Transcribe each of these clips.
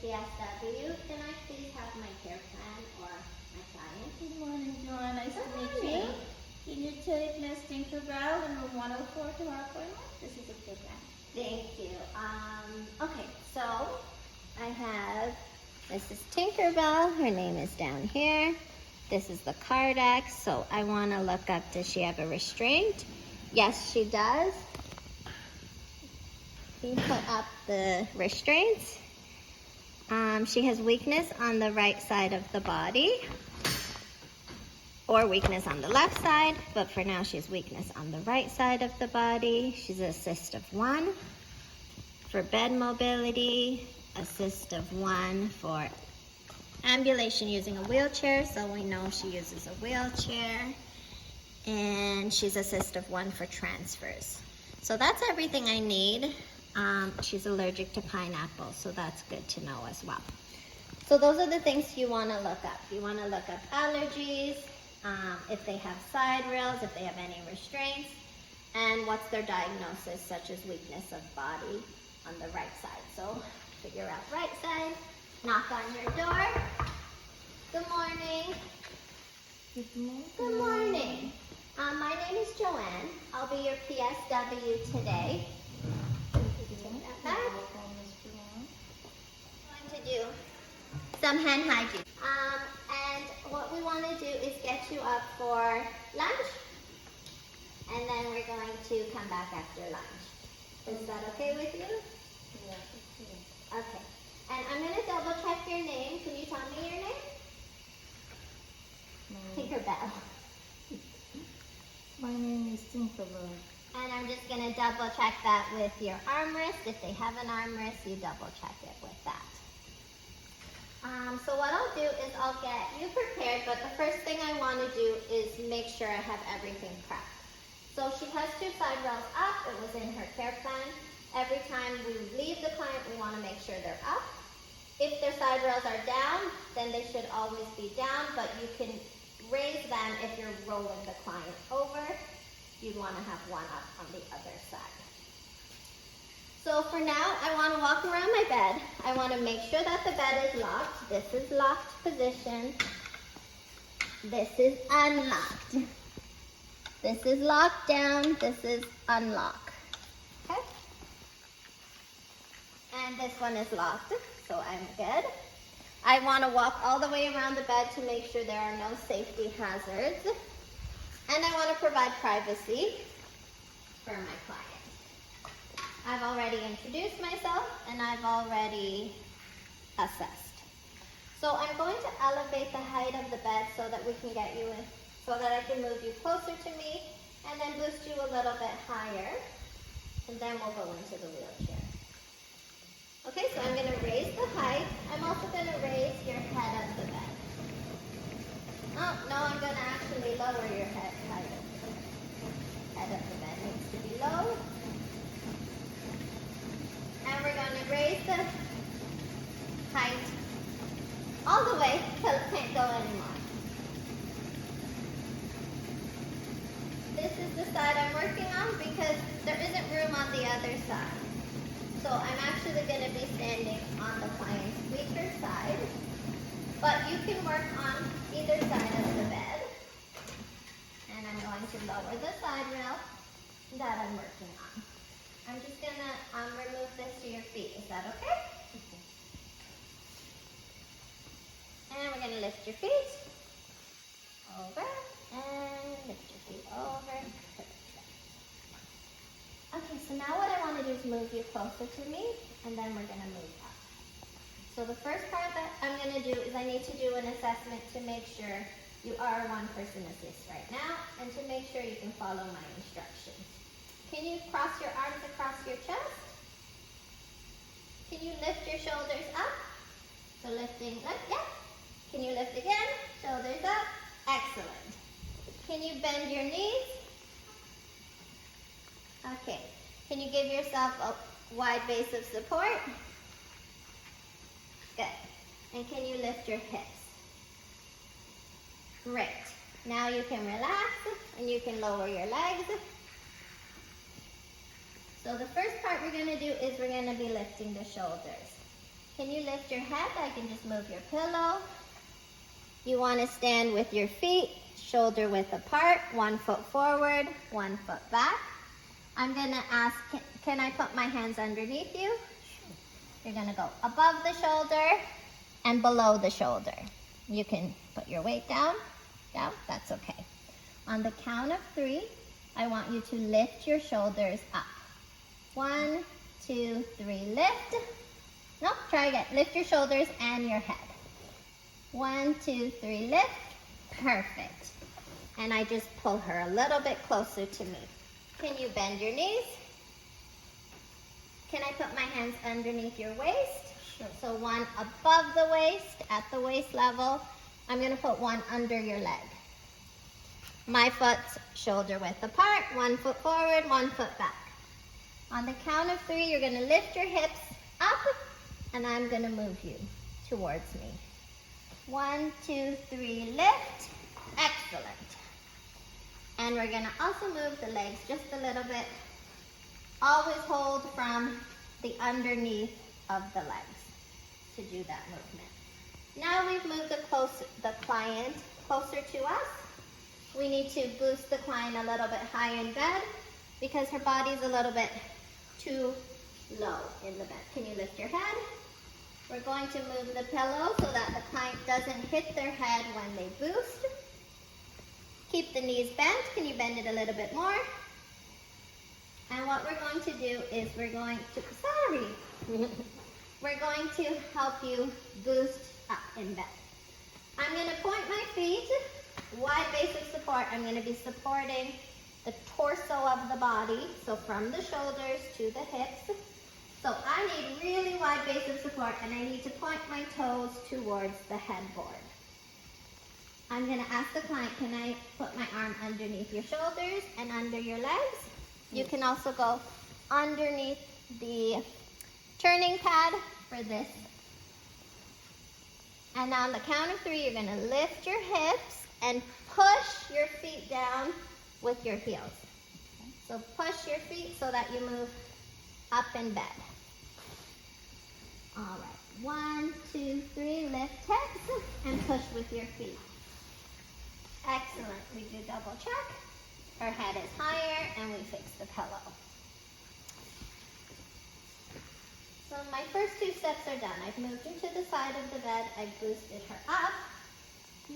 PSW. Can I please have my care plan or my client? Good morning, Joanne. Nice to meet you. Can you take Miss Tinkerbell in room 104 to our appointment? This is a care plan. Thank you. Okay, so I have Mrs. Tinkerbell. Her name is down here. This is the Cardex. So I want to look up, does she have a restraint? Yes, she does. You put up the restraints. She has weakness on the right side of the body, or weakness on the left side, but for now she has weakness on the right side of the body. She's an assist of 1 for bed mobility, assist of 1 for ambulation using a wheelchair, so we know she uses a wheelchair, and she's assist of 1 for transfers. So that's everything I need. She's allergic to pineapple, so that's good to know as well. So those are the things you want to look up. You want to look up allergies, if they have side rails, if they have any restraints, and what's their diagnosis, such as weakness of body on the right side. So figure out right side, knock on your door. Good morning. Good morning. Good morning. My name is Joanne. I'll be your PSW today. I'm going to do some hand hygiene. And what we want to do is get you up for lunch, and then we're going to come back after lunch. Is that okay with you? Yeah. Okay. And I'm going to double check your name. Can you tell me your name? Tinkerbell. My name is Tinkerbell. And I'm just going to double check that with your armrest. If they have an armrest, you double check it with that. So what I'll do is I'll get you prepared, but the first thing I want to do is make sure I have everything prepped. So she has 2 side rails up. It was in her care plan. Every time we leave the client, we want to make sure they're up. If their side rails are down, then they should always be down, but you can raise them if you're rolling the client over. You'd want to have 1 up on the other side. So for now, I want to walk around my bed. I want to make sure that the bed is locked. This is locked position. This is unlocked. This is locked down. This is unlocked. Okay? And this one is locked, so I'm good. I want to walk all the way around the bed to make sure there are no safety hazards. And I want to provide privacy for my client. I've already introduced myself and I've already assessed. So I'm going to elevate the height of the bed so that we can get you in, so that I can move you closer to me and then boost you a little bit higher. And then we'll go into the wheelchair. Okay, so I'm going to raise the height. I'm also going to raise your head of the bed. Oh, no, I'm going to actually lower your height of the bed. Head of the bed needs to be low. And we're going to raise the height all the way till it can't go anymore. This is the side I'm working on because there isn't room on the other side. So I'm actually going to be standing on the client's weaker side. But you can work on either side of the bed. And I'm going to lower the side rail that I'm working on. I'm just going to remove this to your feet. Is that okay? Okay. And we're going to lift your feet over and lift your feet over. Okay, so now what I want to do is move you closer to me, and then we're going to move up. So the first part that I'm going to do is I need to do an assessment to make sure you are 1-person assist right now, and to make sure you can follow my instructions. Can you cross your arms across your chest? Can you lift your shoulders up? So lifting up, yeah. Can you lift again? Shoulders up. Excellent. Can you bend your knees? Okay. Can you give yourself a wide base of support? Good. And can you lift your hips? Great. Now you can relax and you can lower your legs. So the first part we're going to do is we're going to be lifting the shoulders. Can you lift your head? I can just move your pillow. You want to stand with your feet shoulder width apart, 1 foot forward, 1 foot back. I'm going to ask, can I put my hands underneath you? You're going to go above the shoulder and below the shoulder. You can put your weight down, that's okay. On the count of 3, I want you to lift your shoulders up. 1, 2, 3, lift. No, try again. Lift your shoulders and your head. 1, 2, 3, lift. Perfect. And I just pull her a little bit closer to me. Can you bend your knees? Can I put my hands underneath your waist? Sure. So 1 above the waist, at the waist level. I'm going to put 1 under your leg. My foot's shoulder width apart, 1 foot forward, 1 foot back. On the count of 3, you're going to lift your hips up, and I'm going to move you towards me. 1, 2, 3, lift. Excellent. And we're going to also move the legs just a little bit. Always hold from the underneath of the legs to do that movement. Now we've moved the client closer to us. We need to boost the client a little bit higher in bed because her body's a little bit too low in the bed. Can you lift your head? We're going to move the pillow so that the client doesn't hit their head when they boost. Keep the knees bent. Can you bend it a little bit more? And what we're going to do is we're going to help you boost up in bed. I'm going to point my feet, wide base of support. I'm going to be supporting the torso of the body, so from the shoulders to the hips. So I need really wide base of support, and I need to point my toes towards the headboard. I'm going to ask the client, can I put my arm underneath your shoulders and under your legs? You can also go underneath the turning pad for this. And on the count of 3, you're going to lift your hips and push your feet down with your heels. So push your feet so that you move up in bed. All right, 1, 2, 3, lift hips and push with your feet. Excellent. We do double check. Her head is higher and we fix the pillow. So my first 2 steps are done. I've moved her to the side of the bed. I've boosted her up.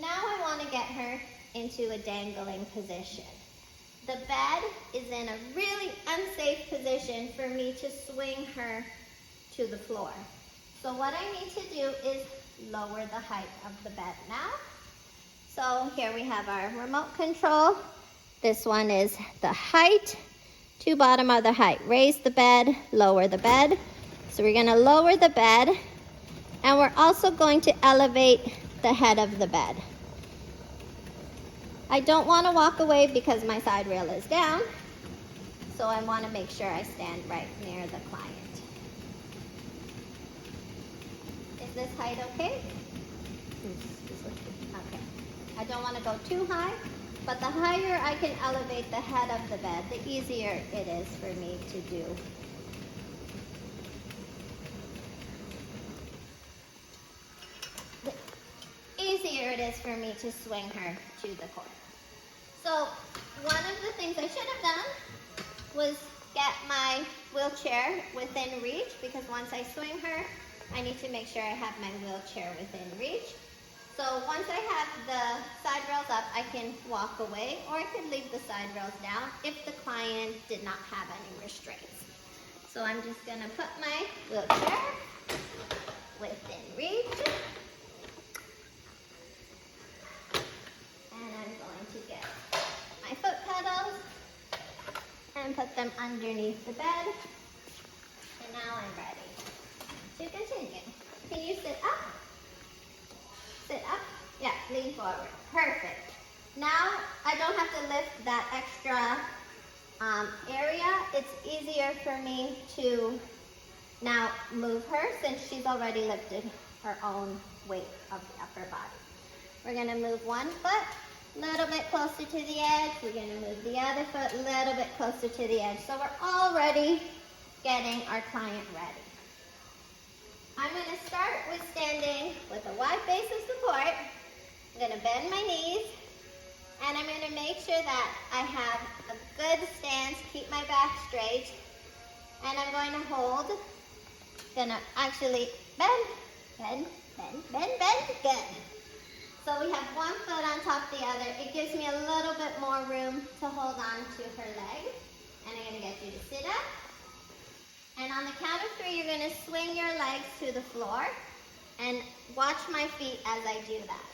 Now I want to get her into a dangling position. The bed is in a really unsafe position for me to swing her to the floor. So what I need to do is lower the height of the bed now. So here we have our remote control. This one is the height to bottom of the height. Raise the bed, lower the bed. So we're going to lower the bed, and we're also going to elevate the head of the bed. I don't want to walk away because my side rail is down, so I want to make sure I stand right near the client. Is this height okay? Okay. I don't want to go too high, but the higher I can elevate the head of the bed, the easier it is for me to do. The easier it is for me to swing her to the corner. So one of the things I should have done was get my wheelchair within reach, because once I swing her, I need to make sure I have my wheelchair within reach. So once I have the side rails up, I can walk away, or I could leave the side rails down if the client did not have any restraints. So I'm just going to put my wheelchair within reach. And I'm going to get my foot pedals and put them underneath the bed. And now I'm ready to continue. Can you sit up? Sit up. Yeah, lean forward. Perfect. Now I don't have to lift that extra area. It's easier for me to now move her since she's already lifted her own weight of the upper body. We're going to move one foot a little bit closer to the edge. We're going to move the other foot a little bit closer to the edge. So we're already getting our client ready. I'm going to start with standing with a wide base of support. I'm going to bend my knees, and I'm going to make sure that I have a good stance, keep my back straight, and I'm going to hold. Going to actually bend, bend, bend, bend, bend, good. So we have one foot on top of the other. It gives me a little bit more room to hold on to her leg. And I'm going to get you to sit up. And on the count of 3, you're going to swing your legs to the floor. And watch my feet as I do that.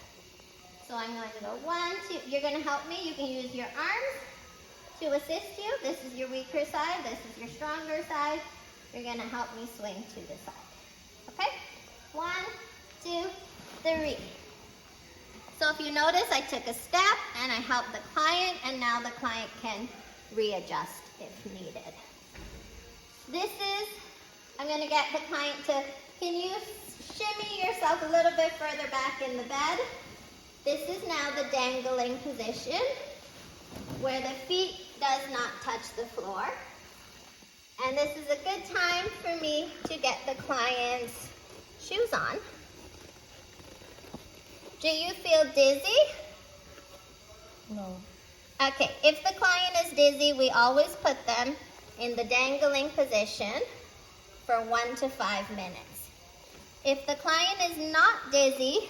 So I'm going to go 1, 2. You're going to help me. You can use your arms to assist you. This is your weaker side. This is your stronger side. You're going to help me swing to the side. Okay? 1, 2, 3. So if you notice, I took a step and I helped the client, and now the client can readjust if needed. This is, I'm going to get the client to, can you shimmy yourself a little bit further back in the bed? This is now the dangling position, where the feet does not touch the floor. And this is a good time for me to get the client's shoes on. Do you feel dizzy? No. Okay, if the client is dizzy, we always put them in the dangling position for 1 to 5 minutes. If the client is not dizzy,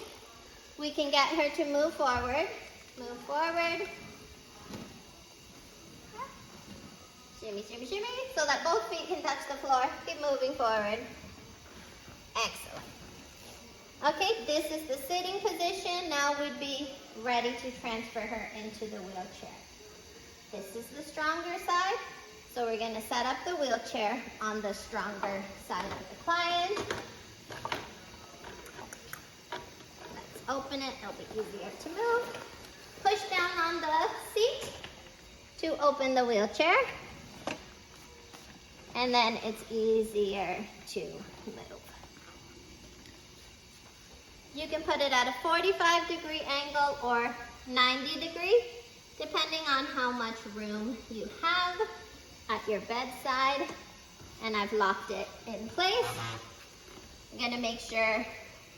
we can get her to move forward. Move forward. Shimmy, shimmy, shimmy, so that both feet can touch the floor. Keep moving forward. Excellent. Okay, this is the sitting position. Now we'd be ready to transfer her into the wheelchair. This is the stronger side. So we're going to set up the wheelchair on the stronger side of the client. Let's open it. It'll be easier to move. Push down on the seat to open the wheelchair. And then it's easier to move. You can put it at a 45-degree angle or 90-degree, depending on how much room you have at your bedside. And I've locked it in place. I'm going to make sure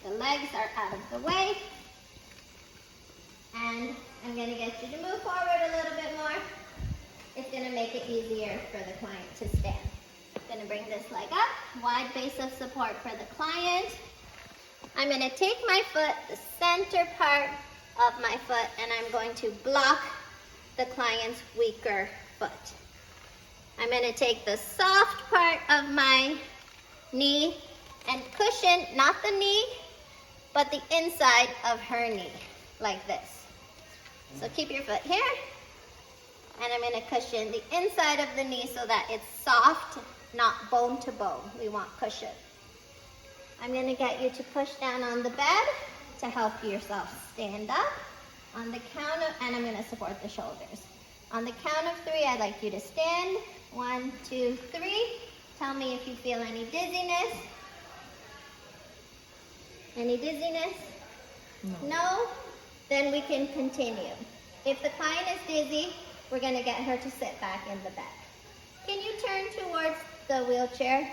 the legs are out of the way. And I'm going to get you to move forward a little bit more. It's going to make it easier for the client to stand. I'm going to bring this leg up, wide base of support for the client. I'm going to take my foot, the center part of my foot, and I'm going to block the client's weaker foot. I'm going to take the soft part of my knee and cushion, not the knee, but the inside of her knee, like this. So keep your foot here, and I'm going to cushion the inside of the knee so that it's soft, not bone to bone. We want cushion. I'm going to get you to push down on the bed to help yourself stand up. On the count of, and I'm going to support the shoulders. On the count of 3, I'd like you to stand. 1, 2, 3. Tell me if you feel any dizziness. Any dizziness? No. No? Then we can continue. If the client is dizzy, we're going to get her to sit back in the bed. Can you turn towards the wheelchair?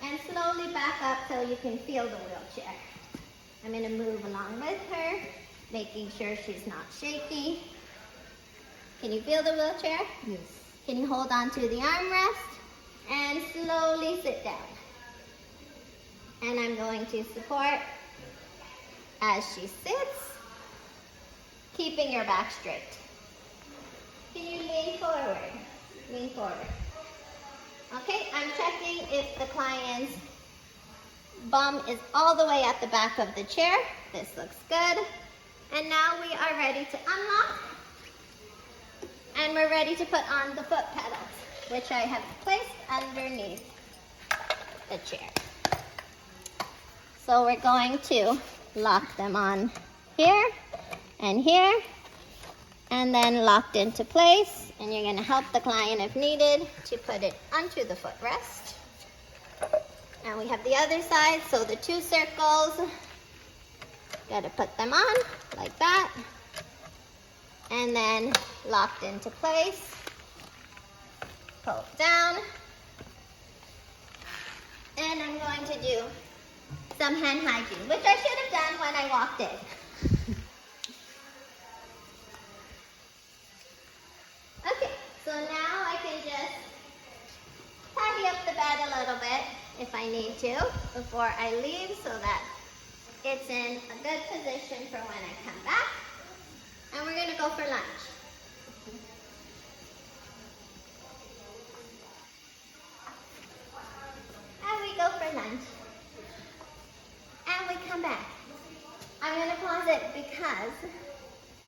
And slowly back up till you can feel the wheelchair. I'm going to move along with her, making sure she's not shaky. Can you feel the wheelchair? Yes. Can you hold on to the armrest? And slowly sit down. And I'm going to support as she sits, keeping your back straight. Can you lean forward? Lean forward. Okay, I'm checking if the client's bum is all the way at the back of the chair. This looks good. And now we are ready to unlock. And we're ready to put on the foot pedals, which I have placed underneath the chair. So we're going to lock them on here and here, and then locked into place. And you're going to help the client, if needed, to put it onto the footrest. And we have the other side, so the 2 circles, got to put them on like that. And then locked into place. Pull it down. And going to do some hand hygiene, which I should have done when I walked in. Okay, so now I can just tidy up the bed a little bit if I need to before I leave so that it's in a good position for when I come back. And we're going to go for lunch. And we go for lunch. And we come back. I'm going to pause it because